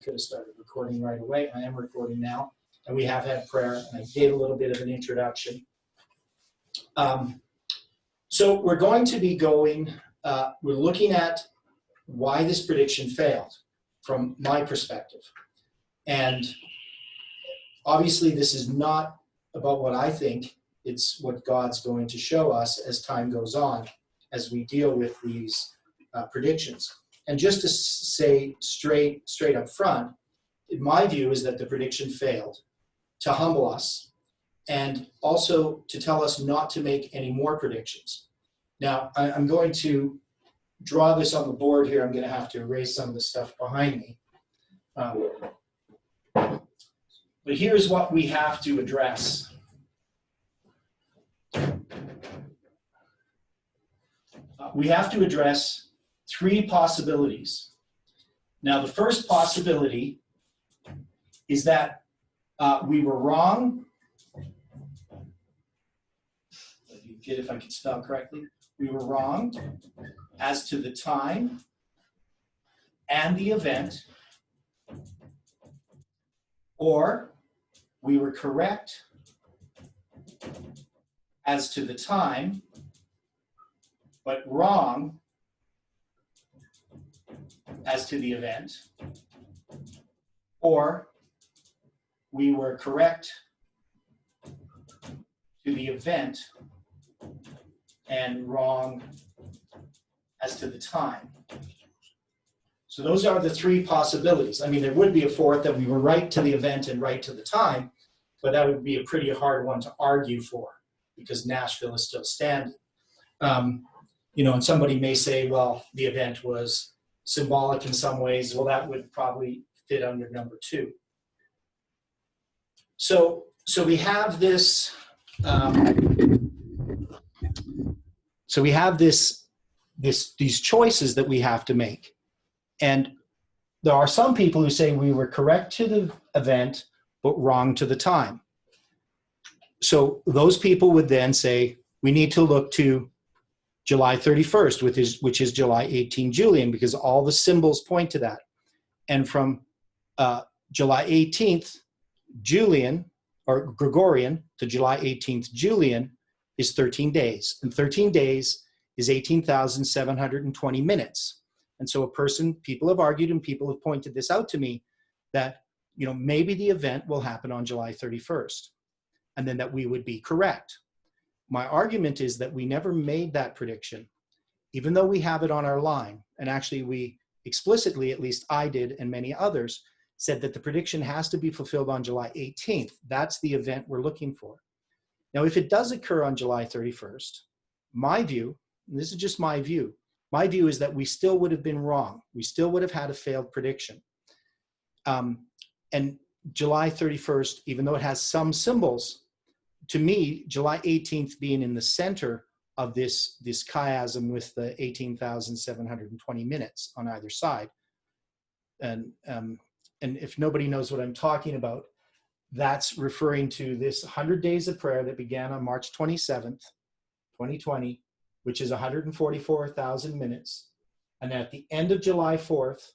could have started recording right away. I am recording now, and we have had prayer, and I gave a little bit of an introduction. So we're going to be going, we're looking at why this prediction failed from my perspective. And obviously this is not about what I think, it's what God's going to show us as time goes on, as we deal with these predictions. And just to say straight up front, my view is that the prediction failed to humble us and also to tell us not to make any more predictions. Now, I'm going to draw this on the board here. I'm going to have to erase some of the stuff behind me. But here's what we have to address. We have to address three possibilities. Now, the first possibility is that we were wrong. If I could spell correctly, we were wrong as to the time and the event, or we were correct as to the time, but wrong as to the event, or we were correct to the event and wrong as to the time. So those are the three possibilities. I mean, there would be a fourth, that we were right to the event and right to the time, but that would be a pretty hard one to argue for because Nashville is still standing. You know, and somebody may say, well, the event was symbolic in some ways. Well, that would probably fit under number two. So we have this. So we have these choices that we have to make. And there are some people who say we were correct to the event, but wrong to the time. So those people would then say, we need to look to July 31st, which is July 18 Julian, because all the symbols point to that. And from July 18th Julian, or Gregorian, to July 18th Julian, is 13 days. And 13 days is 18,720 minutes. And so people have argued and people have pointed this out to me that, you know, maybe the event will happen on July 31st and then that we would be correct. My argument is that we never made that prediction, even though we have it on our line. And actually we explicitly, at least I did and many others, said that the prediction has to be fulfilled on July 18th. That's the event we're looking for. Now, if it does occur on July 31st, my view, and this is just my view is that we still would have been wrong. We still would have had a failed prediction. And July 31st, even though it has some symbols, to me, July 18th being in the center of this chiasm with the 18,720 minutes on either side. And if nobody knows what I'm talking about, that's referring to this 100 days of prayer that began on March 27th, 2020, which is 144,000 minutes. And at the end of July 4th,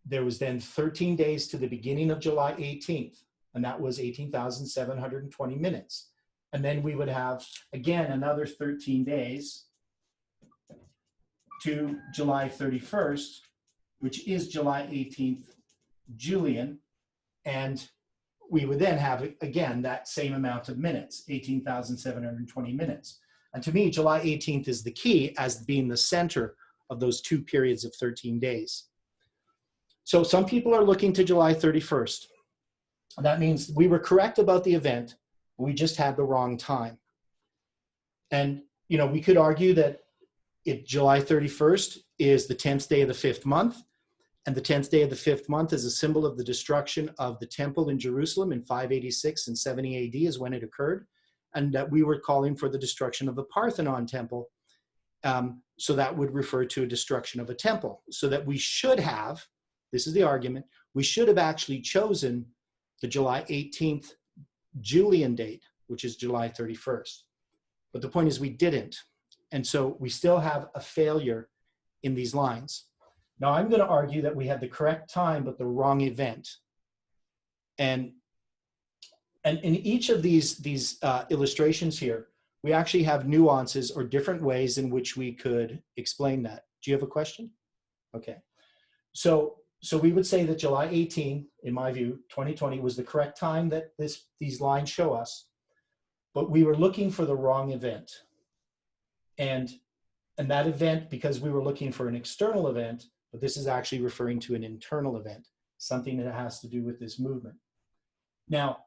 there was then 13 days to the beginning of July 18th, and that was 18,720 minutes. And then we would have, again, another 13 days to July 31st, which is July 18th Julian, and we would then have, again, that same amount of minutes, 18,720 minutes. And to me, July 18th is the key as being the center of those two periods of 13 days. So some people are looking to July 31st. And that means we were correct about the event, we just had the wrong time. And, you know, we could argue that July 31st is the 10th day of the 5th month. And the 10th day of the 5th month is a symbol of the destruction of the temple in Jerusalem in 586 and 70 AD is when it occurred. And that we were calling for the destruction of the Parthenon temple. So that would refer to a destruction of a temple. So that we should have, this is the argument, we should have actually chosen the July 18th Julian date, which is July 31st. But the point is we didn't. And so we still have a failure in these lines. Now I'm going to argue that we had the correct time, but the wrong event. And in each of these illustrations here, we actually have nuances or different ways in which we could explain that. Do you have a question? Okay. So we would say that July 18, in my view, 2020 was the correct time that these lines show us, but we were looking for the wrong event. And that event, because we were looking for an external event, but this is actually referring to an internal event, something that has to do with this movement. Now,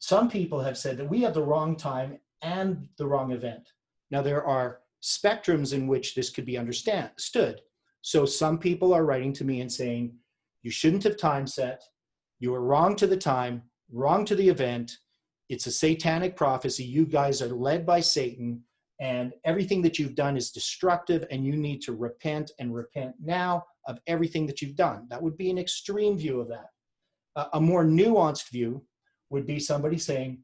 some people have said that we have the wrong time and the wrong event. Now, there are spectrums in which this could be understood. So some people are writing to me and saying, you shouldn't have time set. You were wrong to the time, wrong to the event. It's a satanic prophecy. You guys are led by Satan, and everything that you've done is destructive, and you need to repent, and repent now of everything that you've done. That would be an extreme view of that. A more nuanced view would be somebody saying,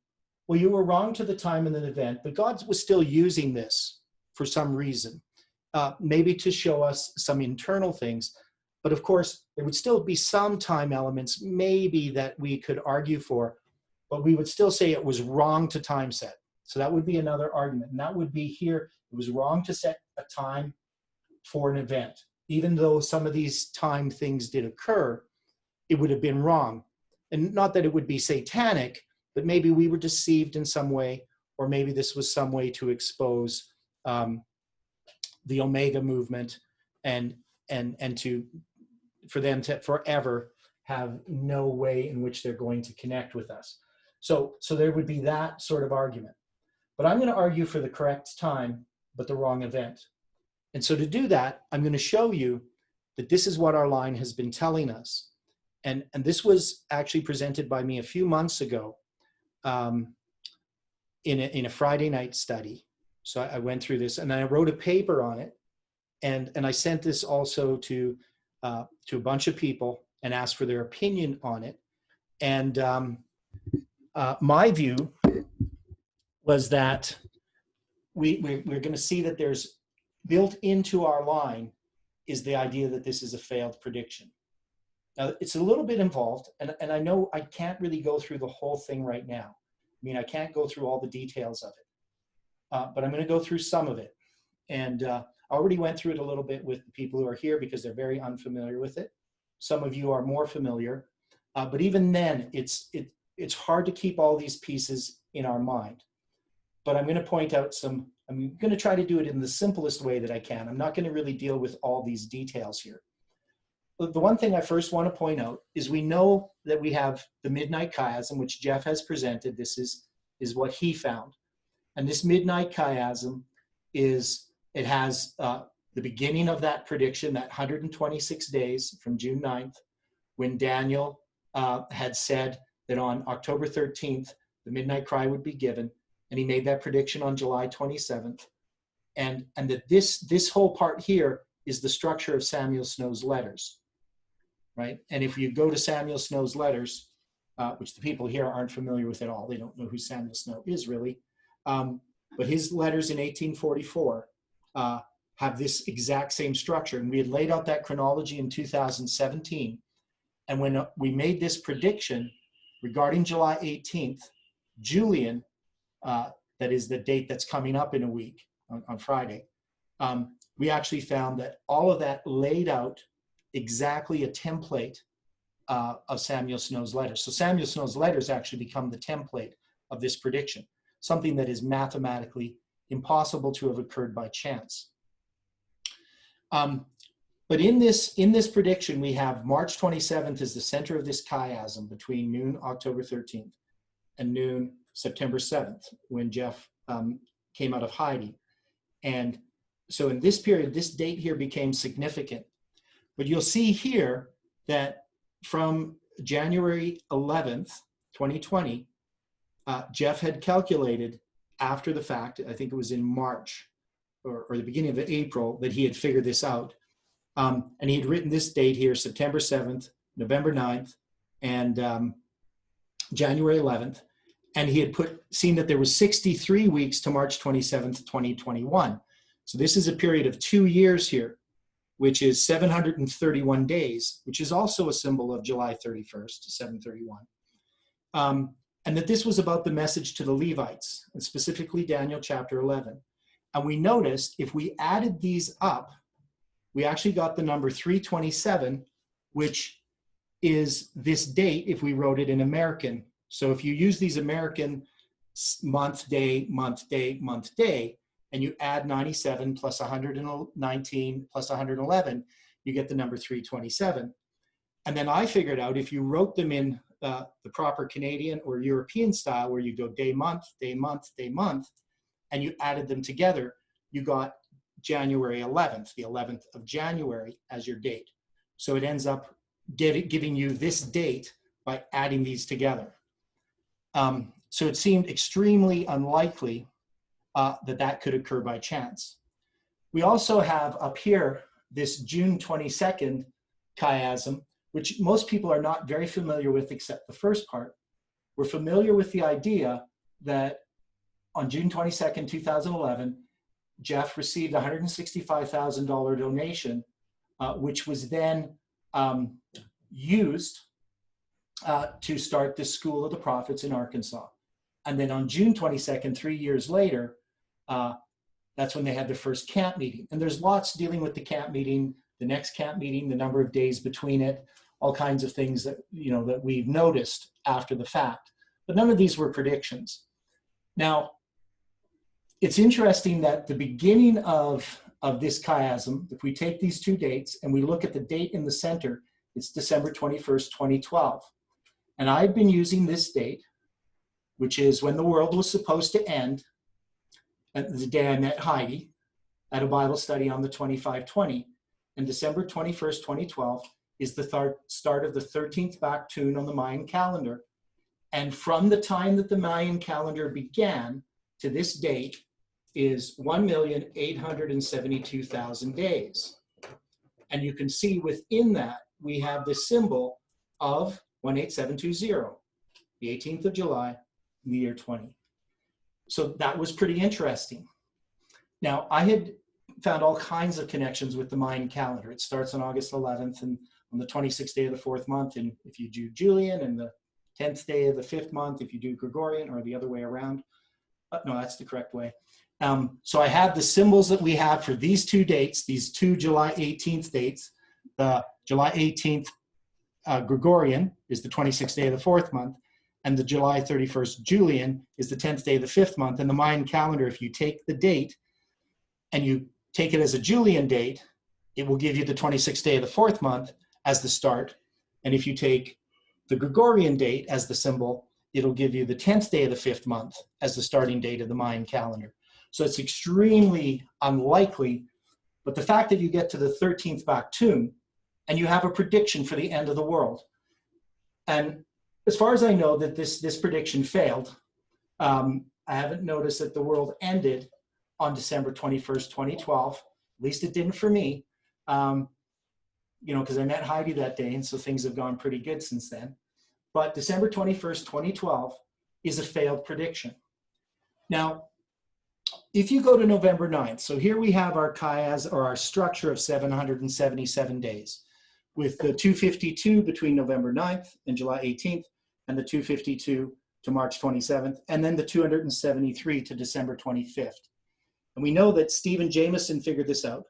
well, you were wrong to the time and the event, but God was still using this for some reason, maybe to show us some internal things. But of course, there would still be some time elements maybe that we could argue for, but we would still say it was wrong to time set. So that would be another argument. And that would be here, it was wrong to set a time for an event. Even though some of these time things did occur, it would have been wrong. And not that it would be satanic, but maybe we were deceived in some way, or maybe this was some way to expose the Omega movement and for them to forever have no way in which they're going to connect with us. So there would be that sort of argument. But I'm going to argue for the correct time, but the wrong event. And so to do that, I'm going to show you that this is what our line has been telling us. And this was actually presented by me a few months ago in a Friday night study. So I went through this, and I wrote a paper on it, and I sent this also to a bunch of people and asked for their opinion on it. And my view was that we're going to see that there's built into our line is the idea that this is a failed prediction. Now, it's a little bit involved, and I know I can't really go through the whole thing right now. I mean, I can't go through all the details of it, but I'm going to go through some of it. And I already went through it a little bit with the people who are here because they're very unfamiliar with it. Some of you are more familiar, but even then, it's hard to keep all these pieces in our mind. But I'm going to point out I'm going to try to do it in the simplest way that I can. I'm not going to really deal with all these details here. The one thing I first want to point out is we know that we have the midnight chiasm, which Jeff has presented. This is what he found. And this midnight chiasm it has the beginning of that prediction, that 126 days from June 9th, when Daniel had said that on October 13th, the midnight cry would be given. And he made that prediction on July 27th. And that this whole part here is the structure of Samuel Snow's letters, right? And if you go to Samuel Snow's letters, which the people here aren't familiar with at all, they don't know who Samuel Snow is really, but his letters in 1844 have this exact same structure. And we had laid out that chronology in 2017. And when we made this prediction regarding July 18th, Julian, that is the date that's coming up in a week on Friday, we actually found that all of that laid out exactly a template of Samuel Snow's letters. So Samuel Snow's letters actually become the template of this prediction, something that is mathematically impossible to have occurred by chance. But in this prediction, we have March 27th as the center of this chiasm between noon October 13th and noon September 7th, when Jeff came out of hiding. And so in this period, this date here became significant. But you'll see here that from January 11th, 2020, Jeff had calculated after the fact, I think it was in March or the beginning of April, that he had figured this out. And he had written this date here, September 7th, November 9th, and January 11th. And he had seen that there was 63 weeks to March 27th, 2021. So this is a period of 2 years here which is 731 days, which is also a symbol of July 31st, 731. And that this was about the message to the Levites, and specifically Daniel chapter 11. And we noticed if we added these up, we actually got the number 327, which is this date if we wrote it in American. So if you use these American month, day, month, day, month, day, and you add 97 plus 119 plus 111, you get the number 327. And then I figured out if you wrote them in the proper Canadian or European style, where you go day, month, day, month, day, month, and you added them together, you got January 11th, the 11th of January as your date. So it ends up giving you this date by adding these together. So it seemed extremely unlikely that could occur by chance. We also have up here this June 22nd chiasm, which most people are not very familiar with except the first part. We're familiar with the idea that on June 22nd, 2011, Jeff received a $165,000 donation, which was then used to start the School of the Prophets in Arkansas. And then on June 22nd, 3 years later, that's when they had their first camp meeting. And there's lots dealing with the camp meeting, the next camp meeting, the number of days between it, all kinds of things that, that we've noticed after the fact. But none of these were predictions. Now, it's interesting that the beginning of this chiasm, if we take these two dates and we look at the date in the center, it's December 21st, 2012. And I've been using this date, which is when the world was supposed to end, the day I met Heidi at a Bible study on the 2520. And December 21st, 2012 is the start of the 13th back tune on the Mayan calendar. And from the time that the Mayan calendar began to this date is 1,872,000 days. And you can see within that, we have the symbol of 18720, the 18th of July, in the year 20. So that was pretty interesting. Now, I had found all kinds of connections with the Mayan calendar. It starts on August 11th and on the 26th day of the fourth month, and if you do Julian, and the 10th day of the fifth month, if you do Gregorian, or the other way around. No, that's the correct way. So I have the symbols that we have for these two dates, these two July 18th dates. The July 18th Gregorian is the 26th day of the fourth month, and the July 31st Julian is the 10th day of the fifth month. And the Mayan calendar, if you take the date and you take it as a Julian date, it will give you the 26th day of the fourth month as the start. And if you take the Gregorian date as the symbol, it'll give you the 10th day of the fifth month as the starting date of the Mayan calendar. So it's extremely unlikely, but the fact that you get to the 13th back tune and you have a prediction for the end of the world. And as far as I know that this prediction failed, I haven't noticed that the world ended on December 21st, 2012. At least it didn't for me, because I met Heidi that day, and so things have gone pretty good since then. But December 21st, 2012 is a failed prediction. Now, if you go to November 9th, so here we have our chiasm, or our structure of 777 days, with the 252 between November 9th and July 18th, and the 252 to March 27th, and then the 273 to December 25th. And we know that Stephen Jameson figured this out,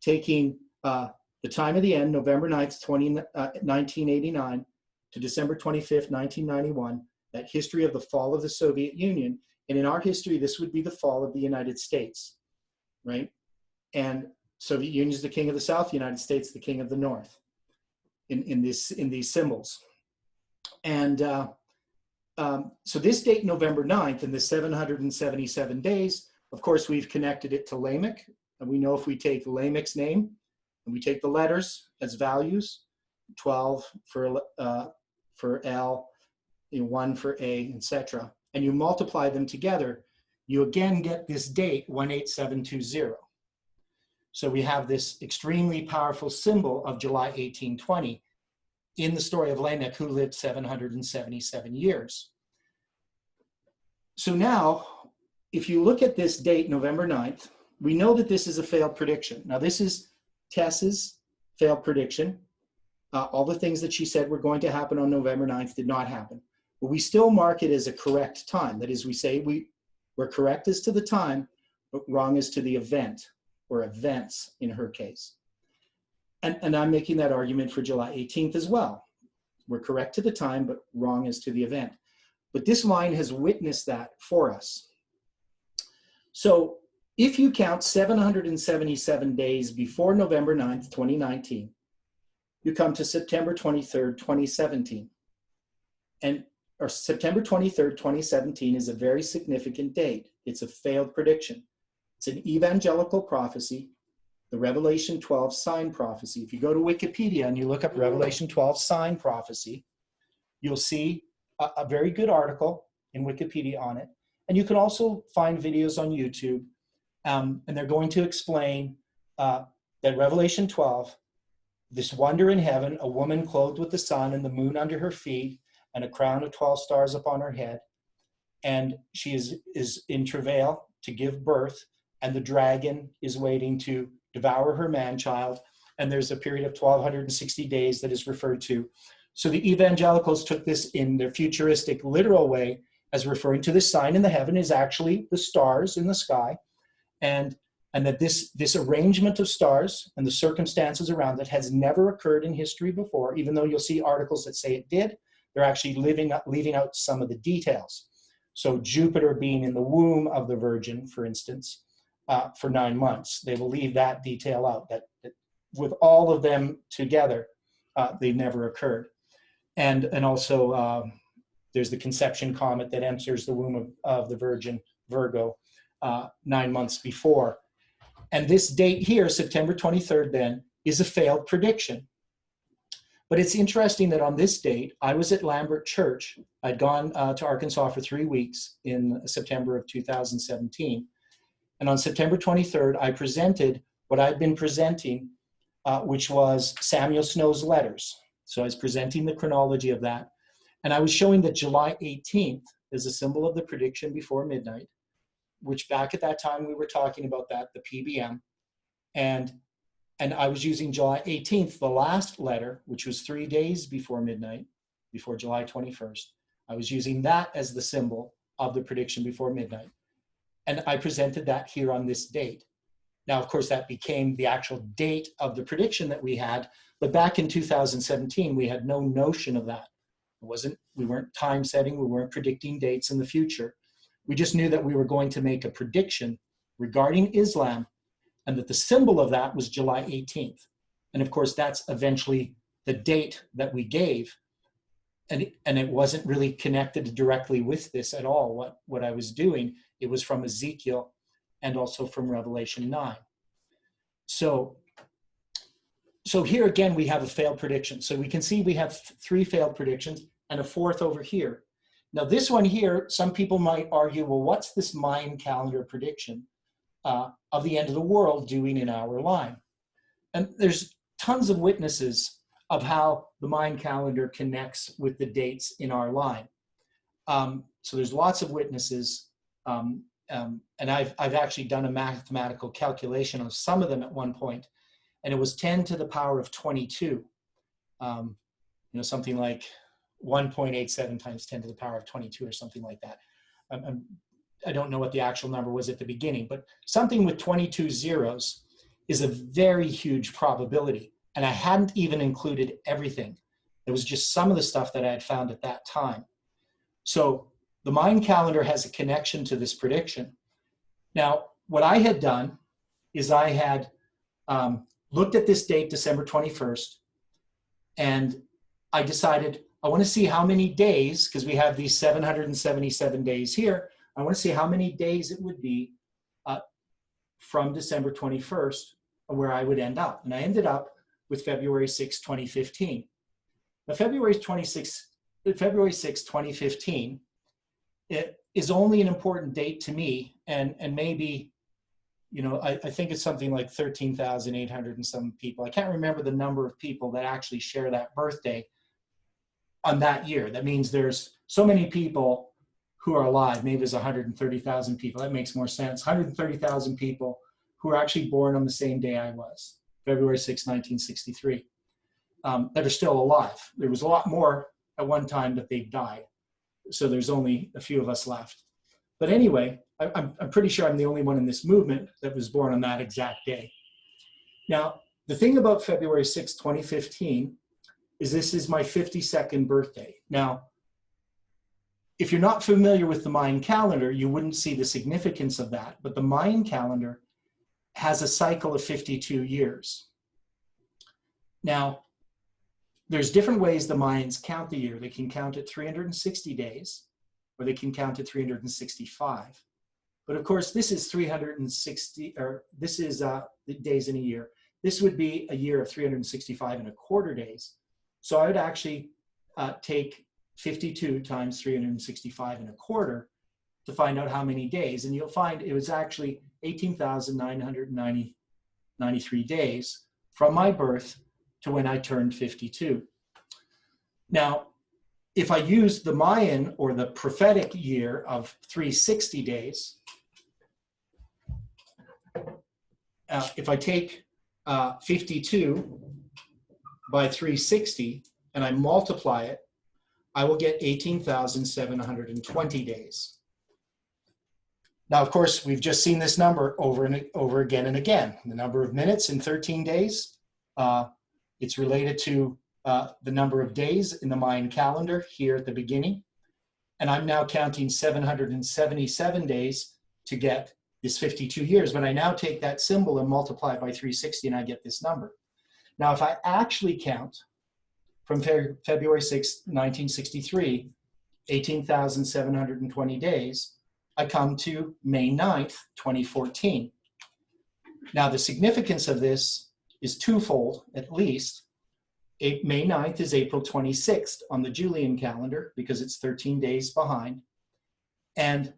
taking the time of the end, November 9th, 1989, to December 25th, 1991, that history of the fall of the Soviet Union. And in our history, this would be the fall of the United States, right? And Soviet Union is the king of the South, United States, the king of the North, in these symbols. And so this date, November 9th, and the 777 days, of course, we've connected it to Lamech. And we know if we take Lamech's name and we take the letters as values, 12 for L, 1 for A, etc., and you multiply them together, you again get this date, 18720. So we have this extremely powerful symbol of July 1820 in the story of Lamech, who lived 777 years. So now, if you look at this date, November 9th, we know that this is a failed prediction. Now, this is Tess's failed prediction. All the things that she said were going to happen on November 9th did not happen. But we still mark it as a correct time. That is, we say we're correct as to the time, but wrong as to the event, or events in her case. And I'm making that argument for July 18th as well. We're correct to the time, but wrong as to the event. But this line has witnessed that for us. So if you count 777 days before November 9th, 2019, you come to September 23rd, 2017. Or September 23rd, 2017 is a very significant date. It's a failed prediction. It's an evangelical prophecy, the Revelation 12 sign prophecy. If you go to Wikipedia and you look up Revelation 12 sign prophecy, you'll see a very good article in Wikipedia on it. And you can also find videos on YouTube, and they're going to explain that Revelation 12, this wonder in heaven, a woman clothed with the sun and the moon under her feet, and a crown of 12 stars upon her head. And she is in travail to give birth, and the dragon is waiting to devour her man-child. And there's a period of 1,260 days that is referred to. So the evangelicals took this in their futuristic, literal way as referring to this sign in the heaven is actually the stars in the sky, and that this arrangement of stars and the circumstances around it has never occurred in history before, even though you'll see articles that say it did. They're actually leaving out some of the details. So Jupiter being in the womb of the Virgin, for instance, for 9 months, they will leave that detail out, that with all of them together, they never occurred. And also there's the conception comet that enters the womb of the Virgin, Virgo, 9 months before. And this date here, September 23rd then, is a failed prediction. But it's interesting that on this date, I was at Lambert Church. I'd gone to Arkansas for 3 weeks in September of 2017. And on September 23rd, I presented what I'd been presenting, which was Samuel Snow's letters. So I was presenting the chronology of that. And I was showing that July 18th is a symbol of the prediction before midnight, which back at that time we were talking about that, the PBM. And I was using July 18th, the last letter, which was 3 days before midnight, before July 21st. I was using that as the symbol of the prediction before midnight. And I presented that here on this date. Now, of course, that became the actual date of the prediction that we had. But back in 2017, we had no notion of that. We weren't time setting, we weren't predicting dates in the future. We just knew that we were going to make a prediction regarding Islam, and that the symbol of that was July 18th. And of course, that's eventually the date that we gave. And it wasn't really connected directly with this at all, what I was doing. It was from Ezekiel and also from Revelation 9. So here again, we have a failed prediction. So we can see we have 3 failed predictions and a 4th over here. Now this one here, some people might argue, well, what's this Mayan calendar prediction of the end of the world doing in our line? And there's tons of witnesses of how the Mayan calendar connects with the dates in our line. So there's lots of witnesses, and I've actually done a mathematical calculation on some of them at one point, and it was 10 to the power of 22, something like 1.87 times 10 to the power of 22 or something like that. I don't know what the actual number was at the beginning, but something with 22 zeros is a very huge probability. And I hadn't even included everything. It was just some of the stuff that I had found at that time. So the Mayan calendar has a connection to this prediction. Now, what I had done is I had looked at this date, December 21st, and I decided I want to see how many days, because we have these 777 days here, I want to see how many days it would be from December 21st where I would end up. And I ended up with February 6, 2015. Now, February 6, 2015, it is only an important date to me, and maybe, I think it's something like 13,800 and some people. I can't remember the number of people that actually share that birthday on that year. That means there's so many people who are alive. Maybe there's 130,000 people. That makes more sense. 130,000 people who are actually born on the same day I was. February 6, 1963, that are still alive. There was a lot more at one time, but they've died. So there's only a few of us left. But anyway, I'm pretty sure I'm the only one in this movement that was born on that exact day. Now, the thing about February 6, 2015, is this is my 52nd birthday. Now, if you're not familiar with the Mayan calendar, you wouldn't see the significance of that. But the Mayan calendar has a cycle of 52 years. Now, there's different ways the Mayans count the year. They can count it 360 days, or they can count it 365. But of course, this is 360, or this is the days in a year. This would be a year of 365 and a quarter days. So I would actually take 52 times 365 and a quarter to find out how many days. And you'll find it was actually 18,993 days from my birth to when I turned 52. Now, if I use the Mayan or the prophetic year of 360 days, if I take 52 by 360 and I multiply it, I will get 18,720 days. Now, of course, we've just seen this number over and over again and again. The number of minutes in 13 days, it's related to the number of days in the Mayan calendar here at the beginning. And I'm now counting 777 days to get this 52 years. But I now take that symbol and multiply it by 360 and I get this number. Now, if I actually count from February 6, 1963, 18,720 days, I come to May 9th, 2014. Now, the significance of this is twofold, at least. May 9th is April 26th on the Julian calendar because it's 13 days behind. And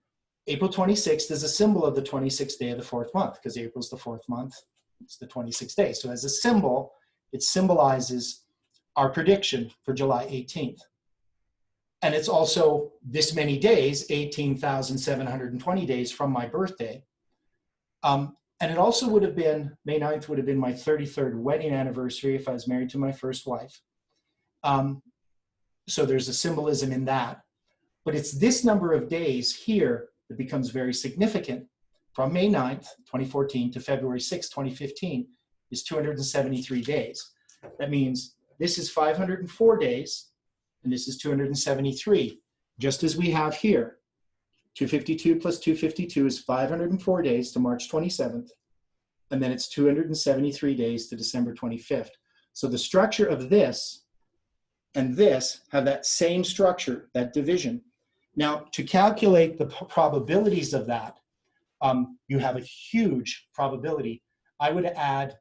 April 26th is a symbol of the 26th day of the fourth month because April's the fourth month. It's the 26th day. So as a symbol, it symbolizes our prediction for July 18th. And it's also this many days, 18,720 days from my birthday. And it also would have been, May 9th would have been my 33rd wedding anniversary if I was married to my first wife. So there's a symbolism in that. But it's this number of days here that becomes very significant. From May 9th, 2014 to February 6th, 2015 is 273 days. That means this is 504 days, and this is 273, just as we have here. 252 plus 252 is 504 days to March 27th, and then it's 273 days to December 25th. So the structure of this and this have that same structure, that division. Now, to calculate the probabilities of that, you have a huge probability. I would add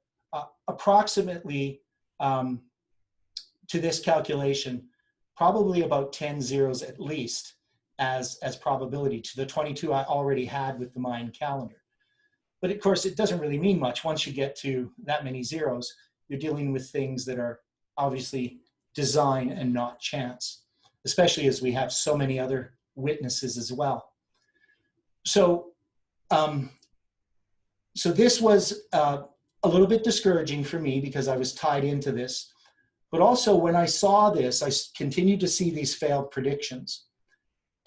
approximately to this calculation, probably about 10 zeros at least as probability to the 22 I already had with the Mayan calendar. But of course, it doesn't really mean much. Once you get to that many zeros, you're dealing with things that are obviously design and not chance, especially as we have so many other witnesses as well. So, so this was a little bit discouraging for me because I was tied into this. But also when I saw this, I continued to see these failed predictions.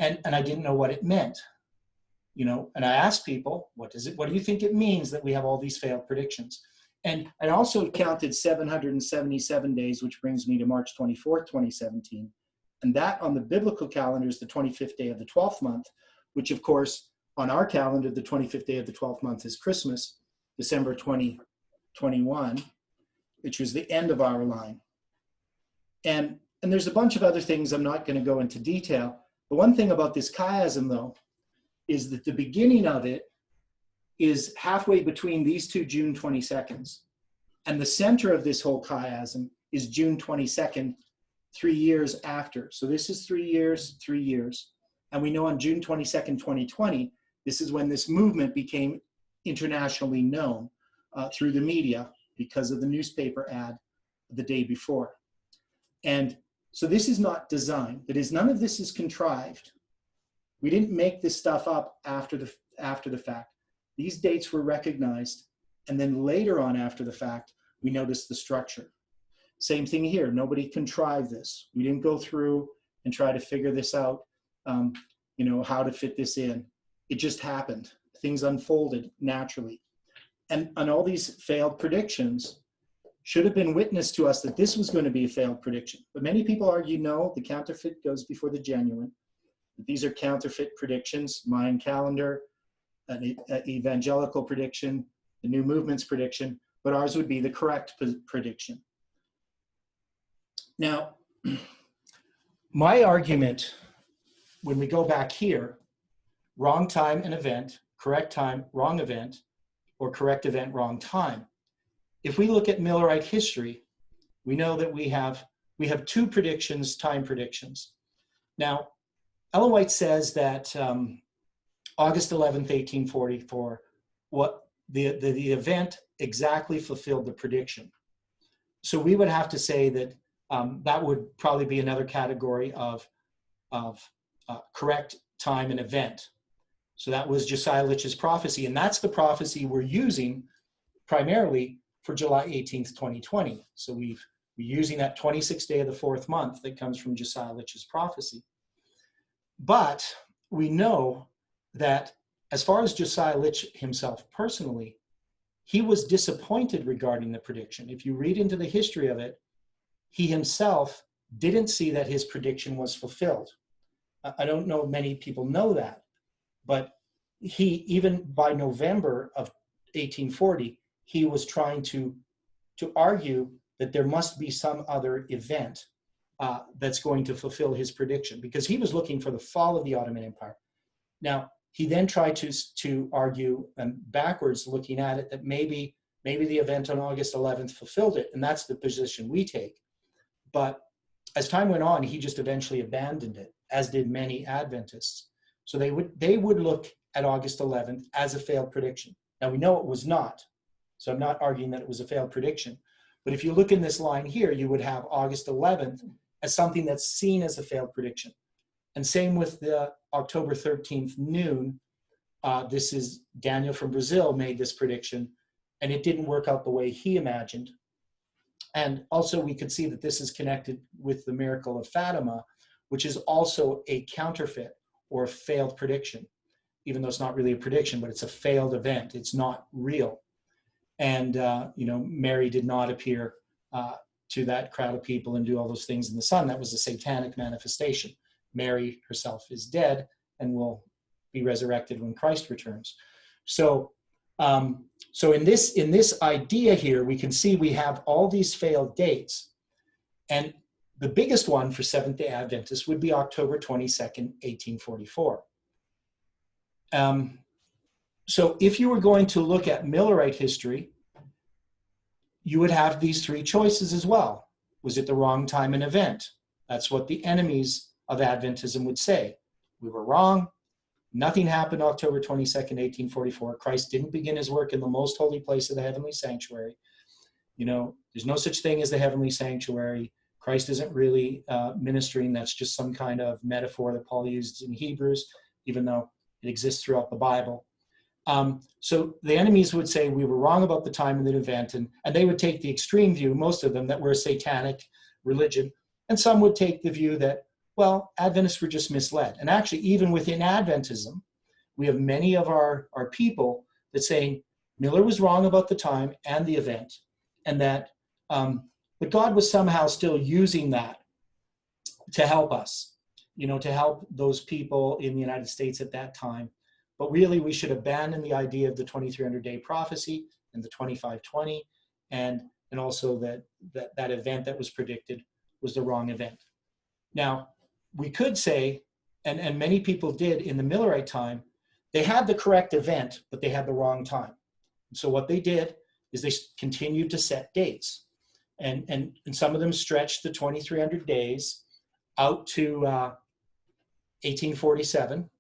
And I didn't know what it meant. You know, and I asked people, what do you think it means that we have all these failed predictions? And I also counted 777 days, which brings me to March 24th, 2017. And that on the biblical calendar is the 25th day of the 12th month, which of course, on our calendar, the 25th day of the 12th month is Christmas, December 2021, which was the end of our line. And there's a bunch of other things I'm not going to go into detail. The one thing about this chiasm, though, is that the beginning of it is halfway between these two June 22nds. And the center of this whole chiasm is June 22nd, 3 years after. So this is 3 years, 3 years. And we know on June 22nd, 2020, this is when this movement became internationally known through the media because of the newspaper ad the day before. And so this is not design. That is, none of this is contrived. We didn't make this stuff up after the fact. These dates were recognized, and then later on after the fact, we notice the structure. Same thing here. Nobody contrived this. We didn't go through and try to figure this out, how to fit this in. It just happened. Things unfolded naturally. And all these failed predictions should have been witness to us that this was going to be a failed prediction. But many people argue, no, the counterfeit goes before the genuine. These are counterfeit predictions, Mayan calendar, an evangelical prediction, the New Movement's prediction, but ours would be the correct prediction. Now, my argument, when we go back here, wrong time and event, correct time, wrong event, or correct event, wrong time. If we look at Millerite history, we know that we have two predictions, time predictions. Now, Ellen White says that August 11th, 1844, what the event exactly fulfilled the prediction. So we would have to say that that would probably be another category of correct time and event. So that was Josiah Litch's prophecy, and that's the prophecy we're using primarily for July 18th, 2020. So we're using that 26th day of the fourth month that comes from Josiah Litch's prophecy. But we know that as far as Josiah Litch himself personally, he was disappointed regarding the prediction. If you read into the history of it, he himself didn't see that his prediction was fulfilled. I don't know if many people know that, but he, even by November of 1840, he was trying to argue that there must be some other event that's going to fulfill his prediction, because he was looking for the fall of the Ottoman Empire. Now, he then tried to argue, and backwards looking at it, that maybe the event on August 11th fulfilled it, and that's the position we take. But as time went on, he just eventually abandoned it, as did many Adventists. So they would look at August 11th as a failed prediction. Now, we know it was not, so I'm not arguing that it was a failed prediction. But if you look in this line here, you would have August 11th as something that's seen as a failed prediction. And same with the October 13th noon. This is Daniel from Brazil made this prediction, and it didn't work out the way he imagined. And also we could see that this is connected with the miracle of Fatima, which is also a counterfeit or a failed prediction, even though it's not really a prediction, but it's a failed event. It's not real. And, Mary did not appear to that crowd of people and do all those things in the sun. That was a satanic manifestation. Mary herself is dead and will be resurrected when Christ returns. So in this idea here, we can see we have all these failed dates. And the biggest one for Seventh-day Adventists would be October 22nd, 1844. So if you were going to look at Millerite history, you would have these three choices as well. Was it the wrong time and event? That's what the enemies of Adventism would say. We were wrong. Nothing happened October 22nd, 1844. Christ didn't begin his work in the most holy place of the heavenly sanctuary. There's no such thing as the heavenly sanctuary. Christ isn't really ministering. That's just some kind of metaphor that Paul uses in Hebrews, even though it exists throughout the Bible. So the enemies would say we were wrong about the time of the event, and they would take the extreme view, most of them, that we're a satanic religion. And some would take the view that, well, Adventists were just misled. And actually, even within Adventism, we have many of our people that say Miller was wrong about the time and the event, and that but God was somehow still using that to help us, to help those people in the United States at that time. But really, we should abandon the idea of the 2300-day prophecy and the 2520, and also that event that was predicted was the wrong event. Now, we could say, and many people did in the Millerite time, they had the correct event, but they had the wrong time. So what they did is they continued to set dates. And some of them stretched the 2300 days out to 1847,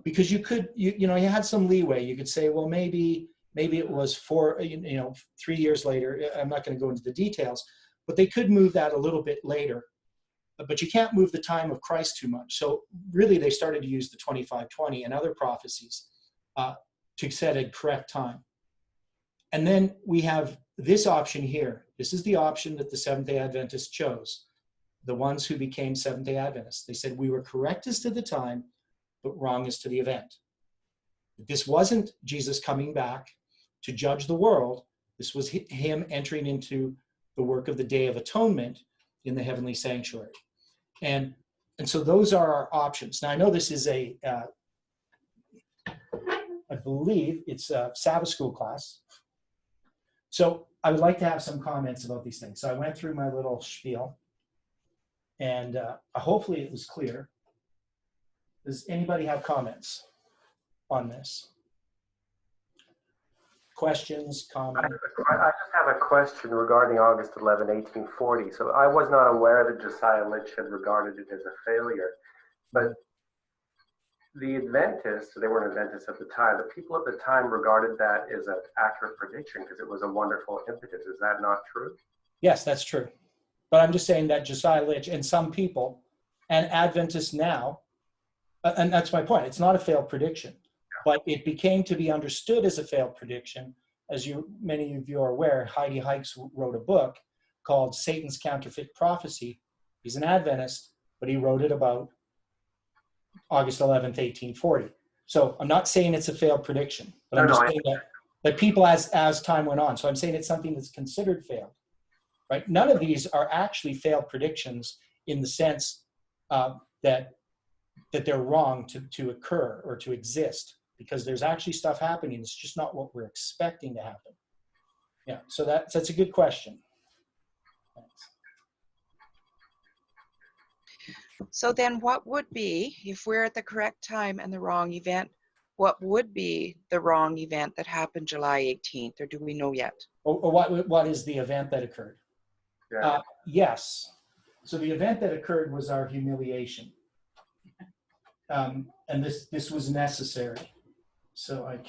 because you had some leeway. You could say, well, maybe it was 3 years later. I'm not going to go into the details, but they could move that a little bit later. But you can't move the time of Christ too much. So really, they started to use the 2520 and other prophecies to set a correct time. And then we have this option here, this is the option that the Seventh-day Adventists chose. The ones who became Seventh-day Adventists. They said we were correct as to the time, but wrong as to the event. This wasn't Jesus coming back to judge the world. This was him entering into the work of the Day of Atonement in the heavenly sanctuary. And so those are our options. Now, I know this is I believe it's a Sabbath school class. So I would like to have some comments about these things. So I went through my little spiel, and hopefully it was clear. Does anybody have comments on this? Questions, comments? I just have a question regarding August 11, 1840. So I was not aware that Josiah Litch had regarded it as a failure, but the Adventists, they weren't Adventists at the time, the people at the time regarded that as an accurate prediction because it was a wonderful impetus. Is that not true? Yes, that's true. But I'm just saying that Josiah Litch and some people, and Adventists now, and that's my point, it's not a failed prediction, but it became to be understood as a failed prediction. As many of you are aware, Heidi Hikes wrote a book called Satan's Counterfeit Prophecy. He's an Adventist, but he wrote it about August 11th, 1840. So I'm not saying it's a failed prediction, but I'm just saying that people as time went on. So I'm saying it's something that's considered failed, right? None of these are actually failed predictions in the sense that they're wrong to occur or to exist, because there's actually stuff happening. It's just not what we're expecting to happen. Yeah, so that's a good question. Thanks. So then what would be, if we're at the correct time and the wrong event, what would be the wrong event that happened July 18th, or do we know yet? Or what is the event that occurred? Yeah. Yes. So the event that occurred was our humiliation. And this was necessary. So I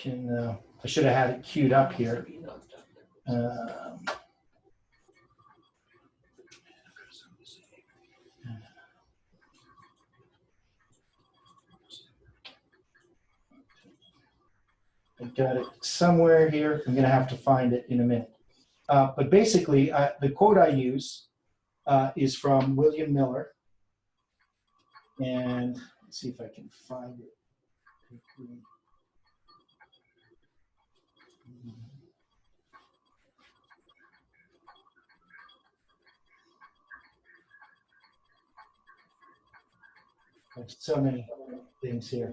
should have had it queued up here. I got it somewhere here. I'm going to have to find it in a minute. But basically, the quote I use is from William Miller. And let's see if I can find it quickly. There's so many things here.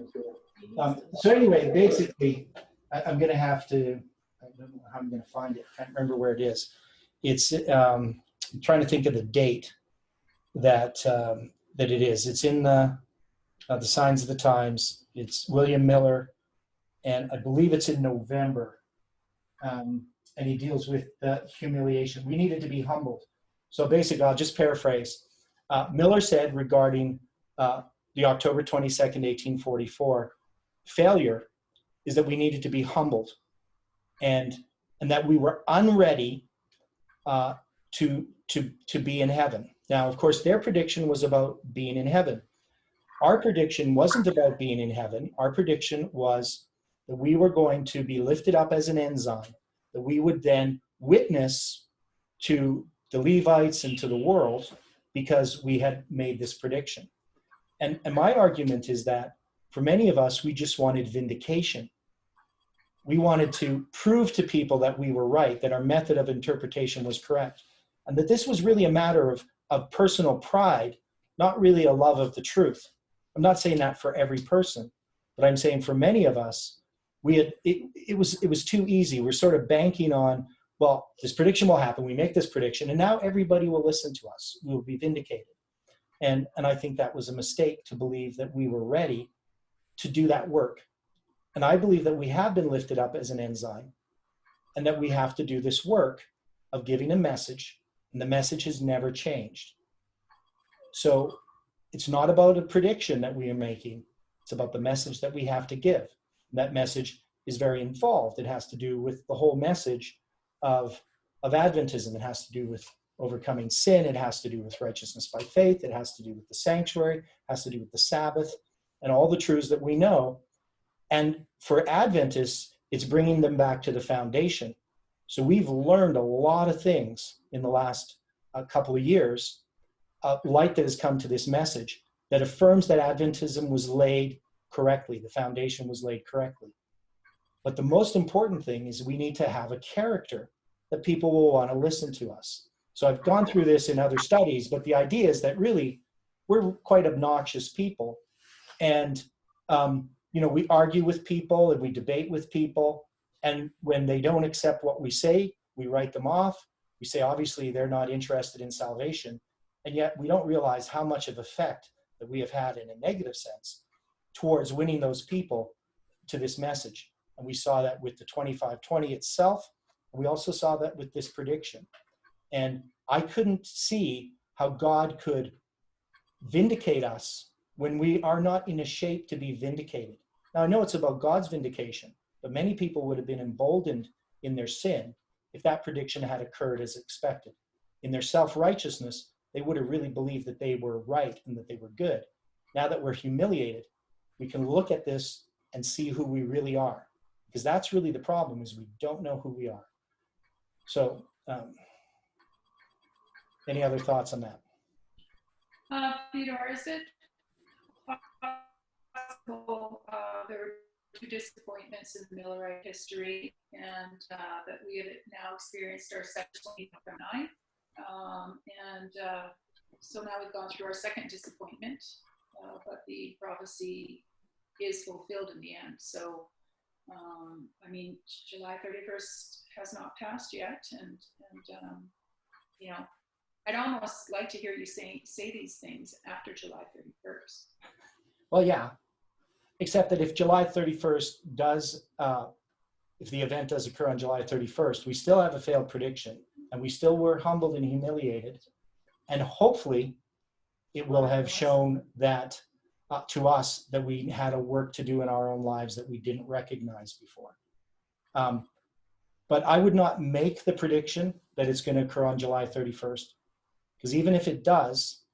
So anyway, basically, I'm going to have to, I don't know how I'm going to find it. I can't remember where it is. It's, I'm trying to think of the date that it is. It's in the Signs of the Times. It's William Miller, and I believe it's in November. And he deals with humiliation. We needed to be humbled. So basically, I'll just paraphrase. Miller said regarding the October 22nd, 1844, failure is that we needed to be humbled, and that we were unready to be in heaven. Now, of course, their prediction was about being in heaven. Our prediction wasn't about being in heaven. Our prediction was that we were going to be lifted up as an ensign, that we would then witness to the Levites and to the world because we had made this prediction. And my argument is that for many of us, we just wanted vindication. We wanted to prove to people that we were right, that our method of interpretation was correct, and that this was really a matter of personal pride, not really a love of the truth. I'm not saying that for every person, but I'm saying for many of us, it was too easy. We're sort of banking on, well, this prediction will happen. We make this prediction, and now everybody will listen to us. We will be vindicated. And I think that was a mistake to believe that we were ready to do that work. And I believe that we have been lifted up as an ensign, and that we have to do this work of giving a message, and the message has never changed. So it's not about a prediction that we are making. It's about the message that we have to give. And that message is very involved. It has to do with the whole message of Adventism. It has to do with overcoming sin. It has to do with righteousness by faith. It has to do with the sanctuary. It has to do with the Sabbath and all the truths that we know. And for Adventists, it's bringing them back to the foundation. So we've learned a lot of things in the last couple of years, light that has come to this message that affirms that Adventism was laid correctly, the foundation was laid correctly. But the most important thing is we need to have a character that people will want to listen to us. So I've gone through this in other studies, but the idea is that really we're quite obnoxious people. And, we argue with people and we debate with people. And when they don't accept what we say, we write them off. We say, obviously, they're not interested in salvation. And yet we don't realize how much of effect that we have had in a negative sense towards winning those people to this message. And we saw that with the 2520 itself. And we also saw that with this prediction. And I couldn't see how God could vindicate us when we are not in a shape to be vindicated. Now, I know it's about God's vindication, but many people would have been emboldened in their sin if that prediction had occurred as expected. In their self-righteousness, they would have really believed that they were right and that they were good. Now that we're humiliated, we can look at this and see who we really are, because that's really the problem, is we don't know who we are. So any other thoughts on that? Theodore, is it possible there were two disappointments in the Millerite history, and that we have now experienced our second 2009? So now we've gone through our second disappointment, but the prophecy is fulfilled in the end. So, July 31st has not passed yet, and I'd almost like to hear you say these things after July 31st. Well, yeah, except that if July 31st does, if the event does occur on July 31st, we still have a failed prediction, and we still were humbled and humiliated. And hopefully it will have shown that to us that we had a work to do in our own lives that we didn't recognize before. But I would not make the prediction that it's going to occur on July 31st, because even if it does,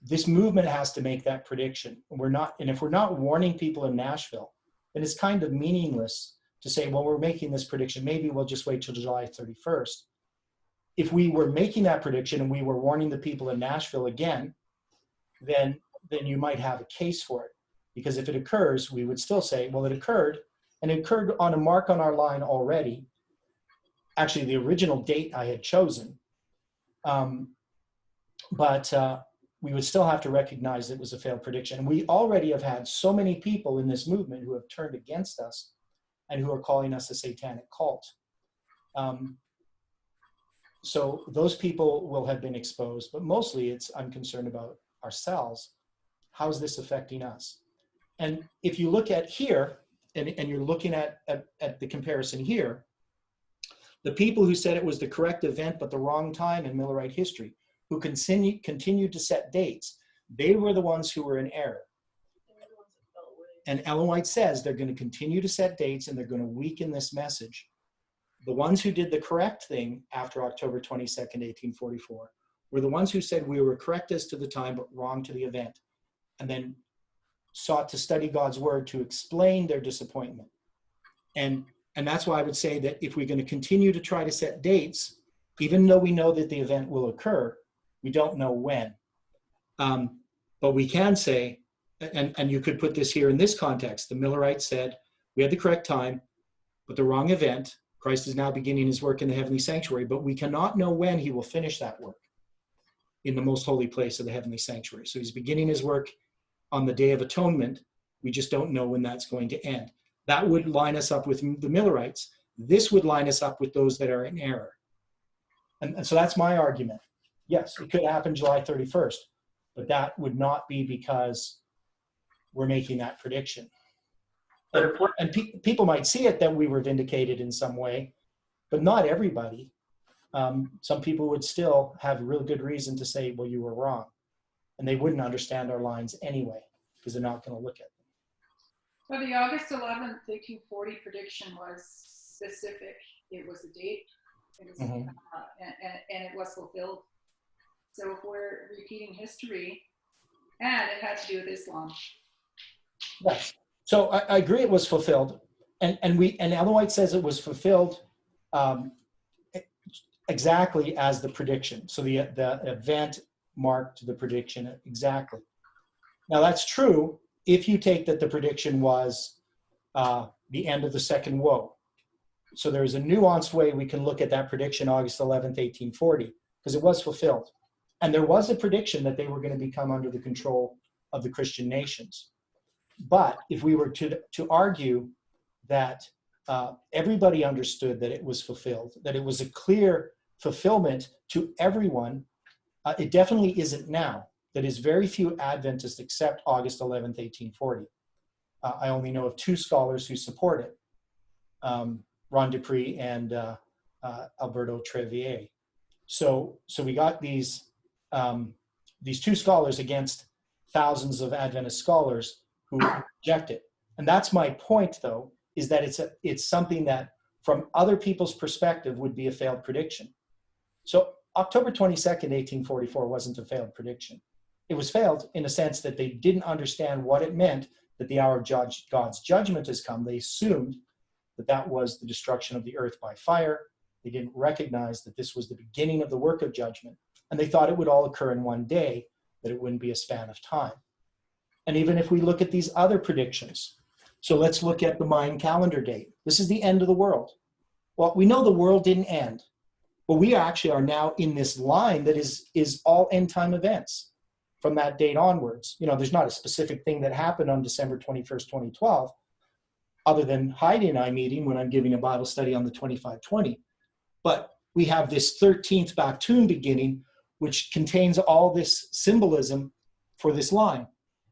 this movement has to make that prediction. And if we're not warning people in Nashville, then it's kind of meaningless to say, well, we're making this prediction, maybe we'll just wait till July 31st. If we were making that prediction and we were warning the people in Nashville again, then you might have a case for it. Because if it occurs, we would still say, well, it occurred, and it occurred on a mark on our line already. Actually, the original date I had chosen. But we would still have to recognize it was a failed prediction. And we already have had so many people in this movement who have turned against us and who are calling us a satanic cult. So those people will have been exposed, but mostly I'm concerned about ourselves. How's this affecting us? And if you look at here, and you're looking at the comparison here, the people who said it was the correct event but the wrong time in Millerite history, who continued to set dates, they were the ones who were in error. And Ellen White says they're going to continue to set dates and they're going to weaken this message. The ones who did the correct thing after October 22nd, 1844, were the ones who said we were correct as to the time but wrong to the event, and then sought to study God's word to explain their disappointment. And that's why I would say that if we're going to continue to try to set dates, even though we know that the event will occur, we don't know when. But we can say, and you could put this here in this context, the Millerites said, we had the correct time, but the wrong event. Christ is now beginning his work in the heavenly sanctuary, but we cannot know when he will finish that work in the most holy place of the heavenly sanctuary. So he's beginning his work on the Day of Atonement. We just don't know when that's going to end. That would line us up with the Millerites. This would line us up with those that are in error. And so that's my argument. Yes, it could happen July 31st, but that would not be because we're making that prediction. And people might see it that we were vindicated in some way, but not everybody. Some people would still have a real good reason to say, well, you were wrong. And they wouldn't understand our lines anyway, because they're not going to look at them. Well, the August 11th, 1840 prediction was specific. It was a date, it was, and it was fulfilled. So if we're repeating history, and it had to do with Islam. Yes. So I agree it was fulfilled. And Ellen White says it was fulfilled um, exactly as the prediction. So the event marked the prediction exactly. Now that's true if you take that the prediction was the end of the second woe. So there's a nuanced way we can look at that prediction, August 11th, 1840, because it was fulfilled. And there was a prediction that they were going to become under the control of the Christian nations. But if we were to argue that everybody understood that it was fulfilled, that it was a clear fulfillment to everyone, it definitely isn't now. That is, very few Adventists accept August 11th, 1840. I only know of two scholars who support it, Ron Dupree and Alberto Trevier. So we got these two scholars against thousands of Adventist scholars who reject it. And that's my point, though, is that it's something that, from other people's perspective, would be a failed prediction. So October 22nd, 1844 wasn't a failed prediction. It was failed in a sense that they didn't understand what it meant that the hour of God's judgment has come. They assumed that that was the destruction of the earth by fire. They didn't recognize that this was the beginning of the work of judgment. And they thought it would all occur in one day, that it wouldn't be a span of time. And even if we look at these other predictions, so let's look at the Mayan calendar date. This is the end of the world. Well, we know the world didn't end, but we actually are now in this line that is all end time events from that date onwards. You know, there's not a specific thing that happened on December 21st, 2012, other than Heidi and I meeting when I'm giving a Bible study on the 2520. But we have this 13th Baptun beginning, which contains all this symbolism for this line.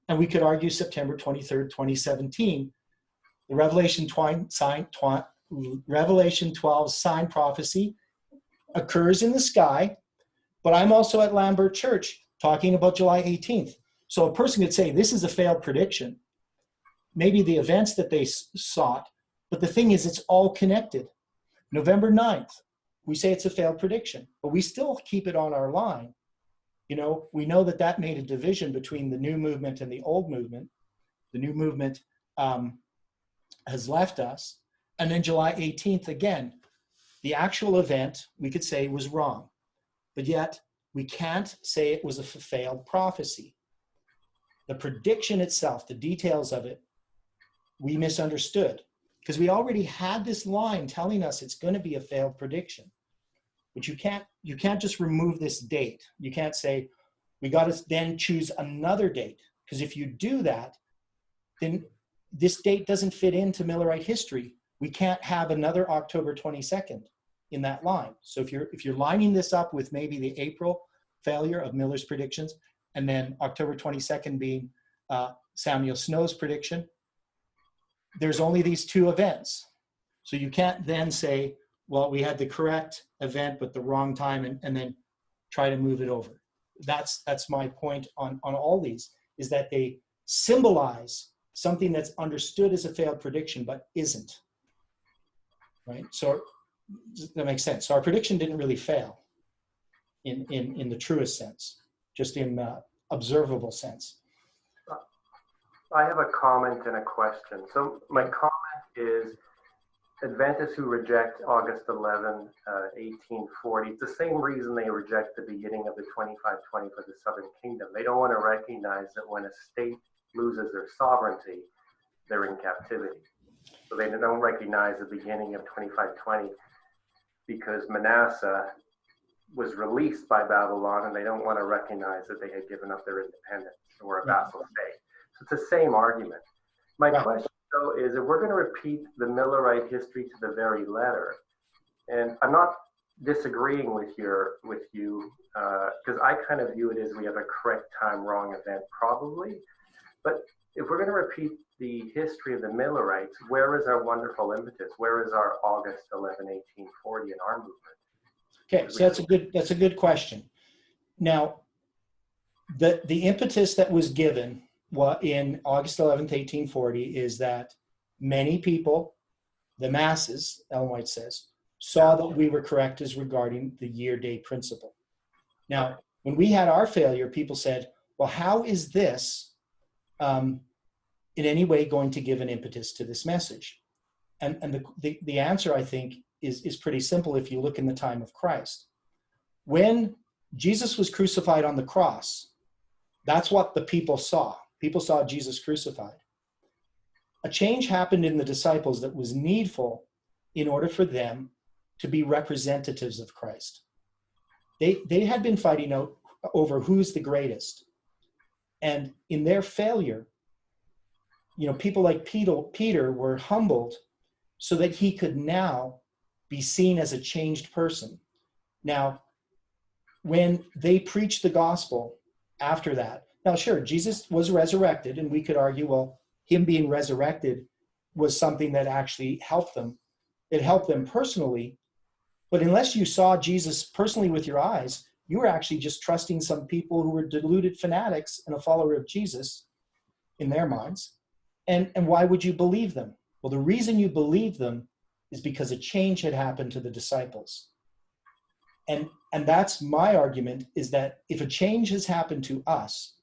And we could argue September 23rd, 2017, the Revelation 12 sign prophecy occurs in the sky, but I'm also at Lambert Church talking about July 18th. So a person could say this is a failed prediction. Maybe the events that they sought, but the thing is, it's all connected. November 9th, we say it's a failed prediction, but we still keep it on our line. You know, we know that that made a division between the new movement and the old movement. The new movement has left us. And then July 18th, again, the actual event, we could say, was wrong. But yet, we can't say it was a failed prophecy. The prediction itself, the details of it, we misunderstood. Because we already had this line telling us it's going to be a failed prediction. But you can't just remove this date. You can't say, we got to then choose another date. Because if you do that, then this date doesn't fit into Millerite history. We can't have another October 22nd in that line. So if you're lining this up with maybe the April failure of Miller's predictions, and then October 22nd being Samuel Snow's prediction, there's only these two events. So you can't then say, well, we had the correct event but the wrong time, and then try to move it over. That's my point on all these, is that they symbolize something that's understood as a failed prediction but isn't. Right? So that makes sense. So our prediction didn't really fail in the truest sense, just in the observable sense. I have a comment and a question. So my comment is, Adventists who reject August 11, 1840, it's the same reason they reject the beginning of the 2520 for the Southern Kingdom. They don't want to recognize that when a state loses their sovereignty, they're in captivity. So they don't recognize the beginning of 2520 because Manasseh was released by Babylon, and they don't want to recognize that they had given up their independence or a vassal state. So it's the same argument. My question, though, is if we're going to repeat the Millerite history to the very letter, and I'm not disagreeing with you, because I kind of view it as we have a correct time, wrong event, probably. But if we're going to repeat the history of the Millerites, where is our wonderful impetus? Where is our August 11, 1840 in our movement? Okay, so that's a good question. Now, the impetus that was given in August 11th, 1840 is that many people, the masses, Ellen White says, saw that we were correct as regarding the year-day principle. Now, when we had our failure, people said, well, how is this in any way going to give an impetus to this message? And the answer, I think, is pretty simple if you look in the time of Christ. When Jesus was crucified on the cross, that's what the people saw. People saw Jesus crucified. A change happened in the disciples that was needful in order for them to be representatives of Christ. They had been fighting out over who's the greatest. And in their failure, people like Peter were humbled so that he could now be seen as a changed person. Now, when they preached the gospel after that, now sure, Jesus was resurrected, and we could argue, well, him being resurrected was something that actually helped them. It helped them personally, but unless you saw Jesus personally with your eyes, you were actually just trusting some people who were deluded fanatics and a follower of Jesus in their minds. And why would you believe them? Well, the reason you believed them is because a change had happened to the disciples. And that's my argument, is that if a change has happened to us,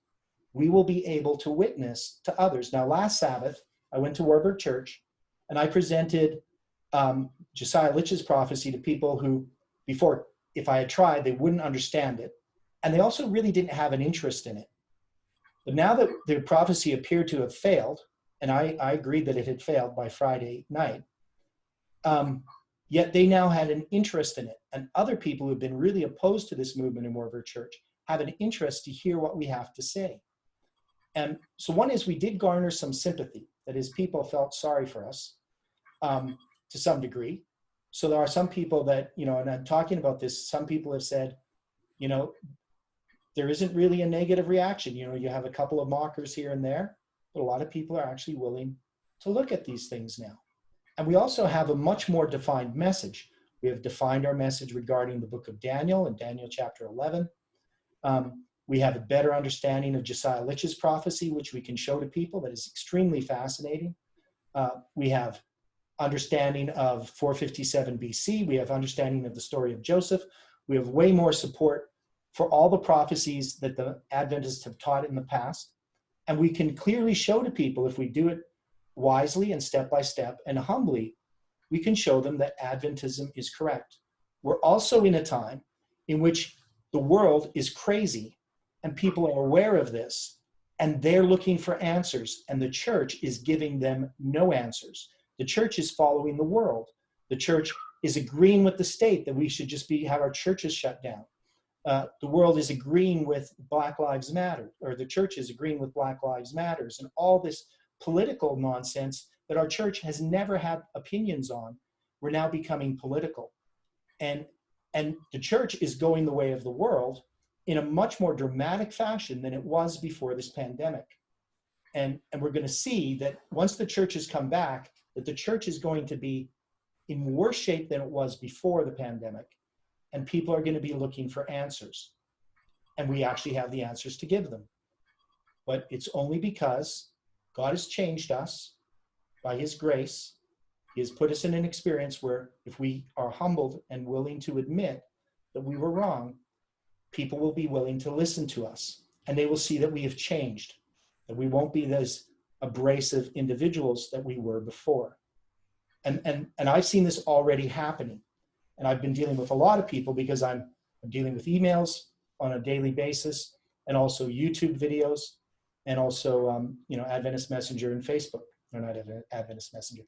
we will be able to witness to others. Now, last Sabbath, I went to Warburg Church and I presented Josiah Litch's prophecy to people who, before, if I had tried, they wouldn't understand it. And they also really didn't have an interest in it. But now that the prophecy appeared to have failed, and I agreed that it had failed by Friday night, yet they now had an interest in it. And other people who have been really opposed to this movement in Warburg Church have an interest to hear what we have to say. And so one is, we did garner some sympathy. That is, people felt sorry for us to some degree. So there are some people that, and I'm talking about this, some people have said, there isn't really a negative reaction. You have a couple of mockers here and there, but a lot of people are actually willing to look at these things now. And we also have a much more defined message. We have defined our message regarding the book of Daniel in Daniel chapter 11. We have a better understanding of Josiah Litch's prophecy, which we can show to people, that is extremely fascinating. We have understanding of 457 BC. We have understanding of the story of Joseph. We have way more support for all the prophecies that the Adventists have taught in the past. And we can clearly show to people, if we do it wisely and step by step and humbly, we can show them that Adventism is correct. We're also in a time in which the world is crazy and people are aware of this and they're looking for answers, and the church is giving them no answers. The church is following the world. The church is agreeing with the state that we should just have our churches shut down. The world is agreeing with Black Lives Matter, or the church is agreeing with Black Lives Matters, and all this political nonsense that our church has never had opinions on. We're now becoming political. And the church is going the way of the world in a much more dramatic fashion than it was before this pandemic. And we're going to see that once the churches come back, that the church is going to be in worse shape than it was before the pandemic. And people are going to be looking for answers. And we actually have the answers to give them. But it's only because God has changed us by his grace. He has put us in an experience where if we are humbled and willing to admit that we were wrong, people will be willing to listen to us. And they will see that we have changed, that we won't be those abrasive individuals that we were before. And I've seen this already happening. And I've been dealing with a lot of people because I'm dealing with emails on a daily basis, and also YouTube videos, and also Adventist Messenger and Facebook. Or not Adventist Messenger.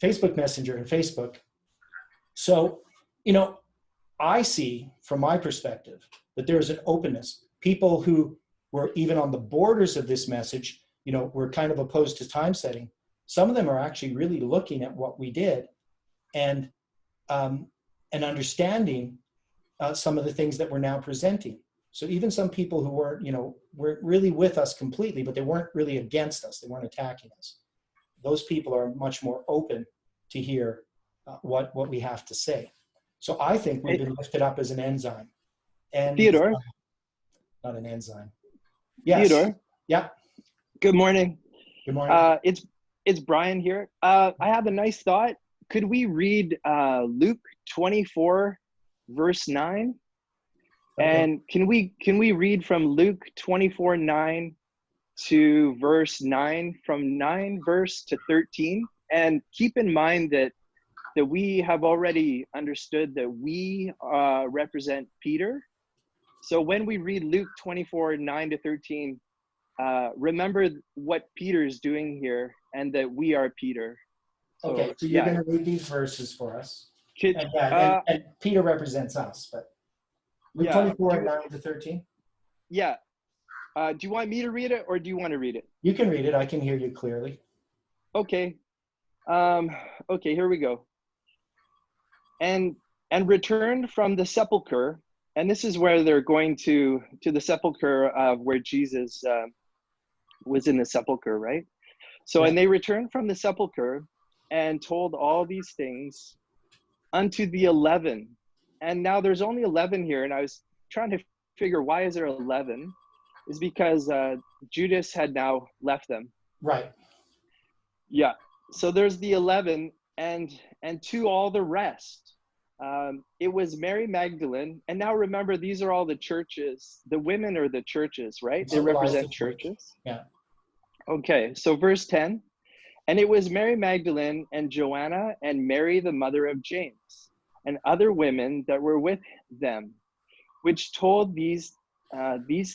Facebook Messenger and Facebook. So, I see from my perspective that there is an openness. People who were even on the borders of this message, were kind of opposed to time setting. Some of them are actually really looking at what we did and understanding some of the things that we're now presenting. So even some people who weren't really with us completely, but they weren't really against us. They weren't attacking us. Those people are much more open to hear what we have to say. So I think we've been lifted up as an enzyme. And Theodore? Not an enzyme. Yes. Theodore? Yeah. Good morning. Good morning. It's Brian here. I have a nice thought. Could we read Luke 24, verse 9? Okay. And can we read from Luke 24:9 to verse 9, from 9 verse to 13? And keep in mind that that we have already understood that we represent Peter. So when we read Luke 24, 9 to 13, remember what Peter's doing here and that we are Peter. So, okay, so you're going to read these verses for us. Could, And Peter represents us, but Luke 24 and 9 to 13? Yeah. Do you want me to read it or do you want to read it? You can read it. I can hear you clearly. Okay. Okay, here we go. And returned from the sepulcher, and this is where they're going to the sepulcher of where Jesus was in the sepulcher, right? So, yeah. And they returned from the sepulcher and told all these things unto the 11. And now there's only 11 here, and I was trying to figure why is there 11? Is because Judas had now left them. Right. Yeah. So there's the 11, and to all the rest. It was Mary Magdalene, and now remember, these are all the churches. The women are the churches, right? They represent churches. Yeah. Okay, so verse 10, and it was Mary Magdalene and Joanna and Mary, the mother of James, and other women that were with them, which told these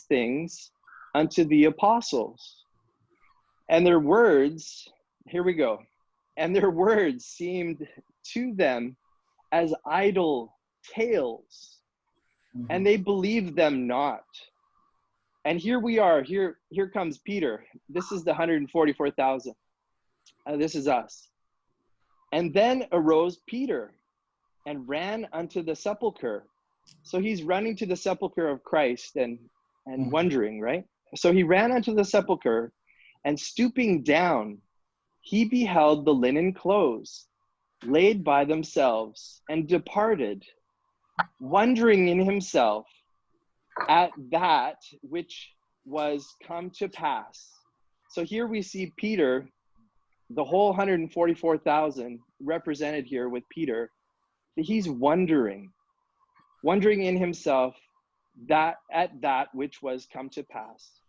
things unto the apostles. And their words, here we go, and their words seemed to them as idle tales, and they believed them not. And here we are, here comes Peter. This is the 144,000. This is us. And then arose Peter and ran unto the sepulcher. So he's running to the sepulcher of Christ and wondering, right? So he ran unto the sepulcher, and stooping down, he beheld the linen clothes laid by themselves, and departed, wondering in himself at that which was come to pass. So here we see Peter, the whole 144,000 represented here with Peter, that he's wondering in himself that at that which was come to pass.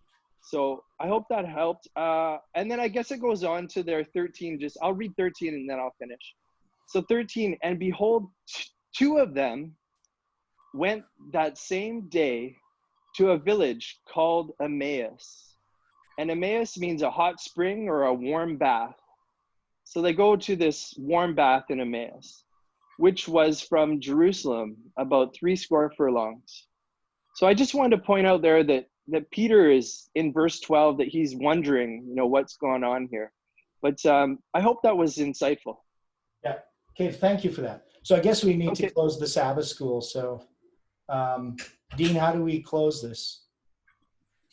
So I hope that helped. And then I guess it goes on to their 13, I'll read 13 and then I'll finish. So 13, and behold, two of them went that same day to a village called Emmaus. And Emmaus means a hot spring or a warm bath. So they go to this warm bath in Emmaus, which was from Jerusalem, about 80 furlongs. So I just wanted to point out there that Peter is in verse 12, that he's wondering, what's going on here. But I hope that was insightful. Yeah. Okay, thank you for that. So I guess we need to close the Sabbath school. So, Dean, how do we close this?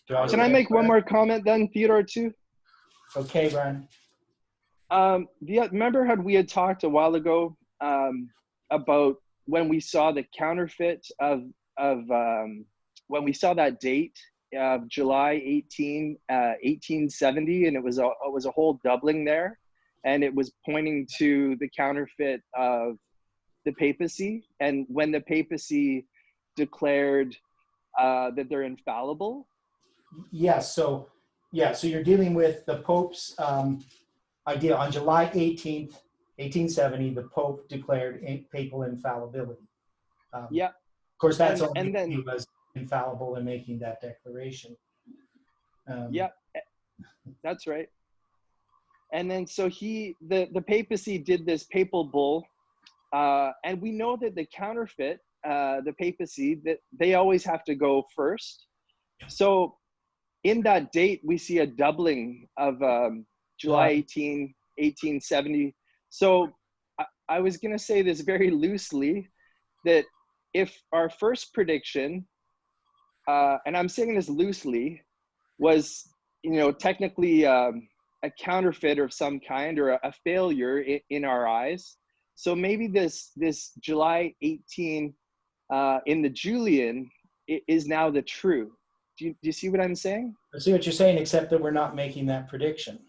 Can I make one more comment then, Theodore, too? Okay, Brian. Remember how we had talked a while ago about when we saw the counterfeit of when we saw that date of July 18, 1870, and it was a whole doubling there. And it was pointing to the counterfeit of the papacy. And when the papacy declared that they're infallible. Yes. So you're dealing with the Pope's idea. On July 18th, 1870, the Pope declared papal infallibility. Of course, that's only if he was infallible in making that declaration. That's right. And then so the papacy did this papal bull, and we know that the counterfeit, the papacy, that they always have to go first. So in that date, we see a doubling of July 18, 1870. So I was going to say this very loosely, that if our first prediction, and I'm saying this loosely, was, technically a counterfeit of some kind, or a failure in our eyes. So maybe this July 18 in the Julian is now the true. Do you see what I'm saying? I see what you're saying, except that we're not making that prediction.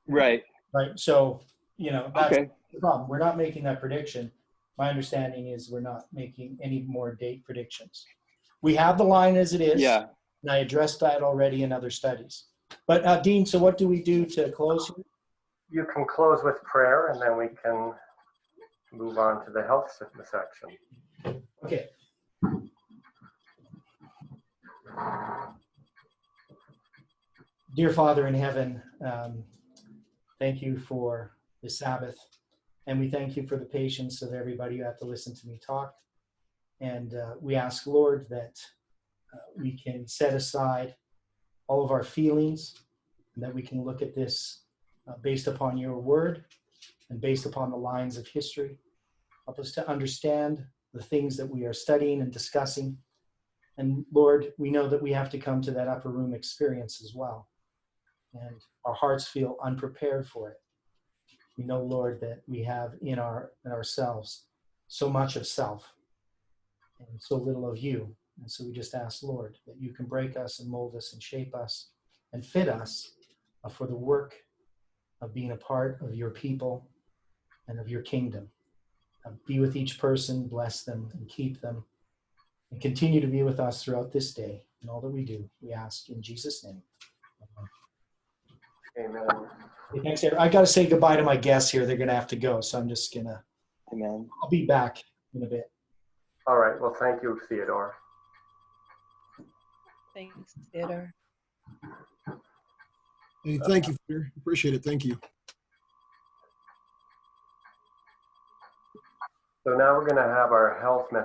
Right. Right. So, that's okay. The problem. We're not making that prediction. My understanding is we're not making any more date predictions. We have the line as it is. Yeah. And I addressed that already in other studies. But Dean, so what do we do to close here? You can close with prayer, and then we can move on to the health section. Okay. Dear Father in heaven, thank you for the Sabbath, and we thank you for the patience of everybody who had to listen to me talk. And we ask, Lord, that we can set aside all of our feelings, and that we can look at this based upon your word and based upon the lines of history. Help us to understand the things that we are studying and discussing. And Lord, we know that we have to come to that upper room experience as well. And our hearts feel unprepared for it. We know, Lord, that we have in ourselves so much of self and so little of you. And so we just ask, Lord, that you can break us and mold us and shape us and fit us for the work of being a part of your people and of your kingdom. Be with each person, bless them, and keep them, and continue to be with us throughout this day and all that we do. We ask in Jesus' name. Amen. Hey, thanks, Aaron. I got to say goodbye to my guests here. They're going to have to go, so I'm just going to, Amen. I'll be back in a bit. All right. Well, thank you, Theodore. Thanks, Theodore. Hey, thank you, Peter. Appreciate it. Thank you. So now we're going to have our health message.